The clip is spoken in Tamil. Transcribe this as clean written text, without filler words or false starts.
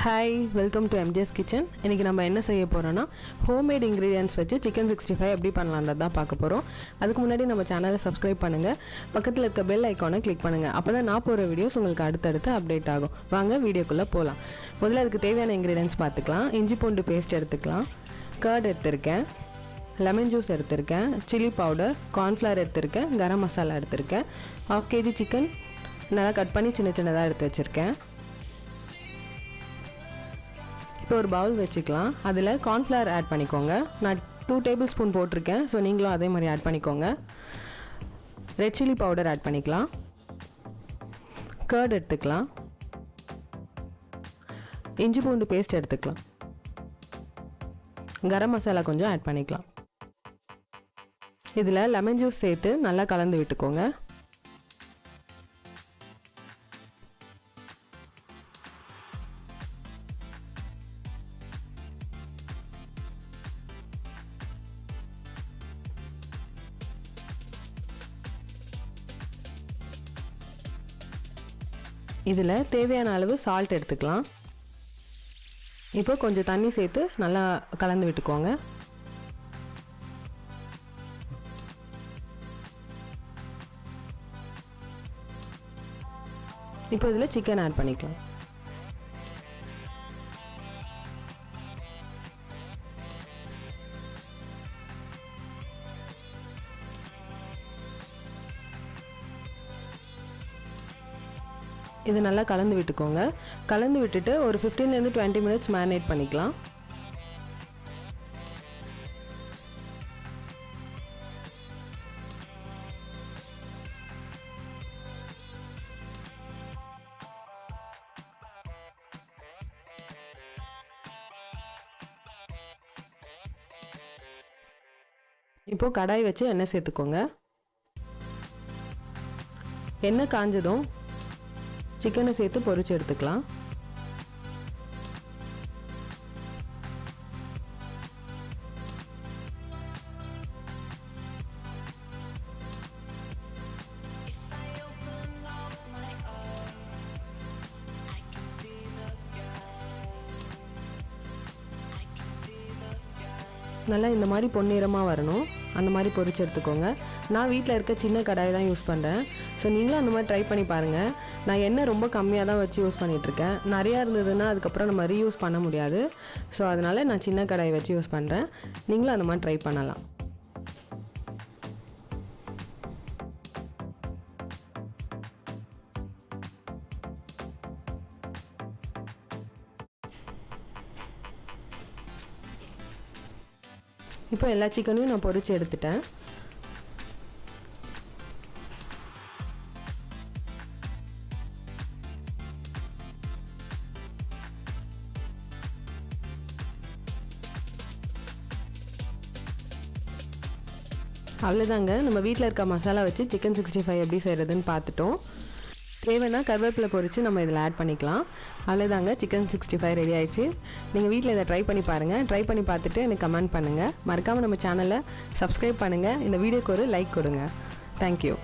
Hi, welcome to MJ's Kitchen. இன்னைக்கு நம்ம என்ன செய்ய போறோம்னா homemade ingredients வச்சு chicken 65 எப்படி பண்ணலாம்ன்றத பார்க்க போறோம். அதுக்கு முன்னாடி நம்ம சேனலை subscribe பண்ணுங்க. பக்கத்துல இருக்க bell icon-ஐ click பண்ணுங்க. அப்பதான் நான் போற வீடியோஸ் உங்களுக்கு அடுத்தடுத்து அப்டேட் ஆகும். வாங்க வீடியோக்குள்ள போலாம். முதல்ல அதுக்கு தேவையான ingredients பார்த்துக்கலாம். இஞ்சி பூண்டு பேஸ்ட் எடுத்துக்கலாம். curd எடுத்துர்க்கேன். லெமன் ஜூஸ் எடுத்துர்க்கேன். chili powder, corn flour எடுத்துர்க்கேன். garam masala எடுத்துர்க்கேன். 1/2 kg chicken நல்லா கட் பண்ணி சின்ன சின்னதா எடுத்து வச்சிருக்கேன். இப்போ ஒரு பவுல் வெச்சுக்கலாம். அதில corn flour ஆட் பண்ணிக்கோங்க. நான் 2 டேபிள்ஸ்பூன் போட்டுருக்கேன். சோ நீங்களும் அதே மாதிரி ஆட் பண்ணிக்கோங்க. ரெட் chili powder ஆட் பண்ணிக்கலாம். curd எடுத்துக்கலாம். இஞ்சி பூண்டு பேஸ்ட் எடுத்துக்கலாம். garam masala கொஞ்சம் ஆட் பண்ணிக்கலாம். இதில லெமன் ஜூஸ் சேர்த்து நல்லா கலந்து விட்டுக்கோங்க. இதில தேவையான அளவு salt எடுத்துக்கலாம். இப்போ கொஞ்சம் தண்ணி சேர்த்து நல்லா கலந்து விட்டுக்கோங்க. இப்போ இதில chicken ஆட் பண்ணிக்கலாம். இது நல்லா கலந்து விட்டுக்கோங்க. கலந்து விட்டுட்டு ஒரு 15 ல இருந்து 20 minutes மேரினேட் பண்ணிக்கலாம். இப்போ கடாய் வச்சு எண்ணெய் சேர்த்துக்கோங்க. எண்ணெய் காஞ்சதும் சிக்கனை சேர்த்து பொரிச்சு எடுத்துக்கலாம். நல்லா இந்த மாதிரி பொன்னிறமா வரணும். அந்த மாதிரி பொரிச்சு எடுத்துக்கோங்க. நான் வீட்டில் இருக்க சின்ன கடாய் தான் யூஸ் பண்ணுறேன். ஸோ நீங்களும் அந்த மாதிரி ட்ரை பண்ணி பாருங்கள். நான் எண்ணெய் ரொம்ப கம்மியாக தான் வச்சு யூஸ் பண்ணிகிட்ருக்கேன். நிறையா இருந்ததுன்னா அதுக்கப்புறம் நம்ம ரீயூஸ் பண்ண முடியாது. ஸோ அதனால் நான் சின்ன கடாய் வச்சு யூஸ் பண்ணுறேன். நீங்களும் அந்த மாதிரி ட்ரை பண்ணலாம். இப்போ எல்லா சிக்கனையும் நான் பொரிச்சு எடுத்துட்டேன். அவ்வளோதாங்க, நம்ம வீட்டில் இருக்க மசாலா வச்சு chicken 65 எப்படி செய்கிறதுன்னு பார்த்துட்டோம். தேவைன்னா கருவேப்பிலை பொரித்து நம்ம இதில் ஆட் பண்ணிக்கலாம். அவ்வளோதாங்க, chicken 65 ரெடி ஆயிடுச்சு. நீங்கள் வீட்டில் இதை ட்ரை பண்ணி பாருங்கள். ட்ரை பண்ணி பார்த்துட்டு எனக்கு கமெண்ட் பண்ணுங்கள். மறக்காமல் நம்ம சேனலை சப்ஸ்கிரைப் பண்ணுங்கள். இந்த வீடியோக்கு ஒரு லைக் கொடுங்க. தேங்க்யூ.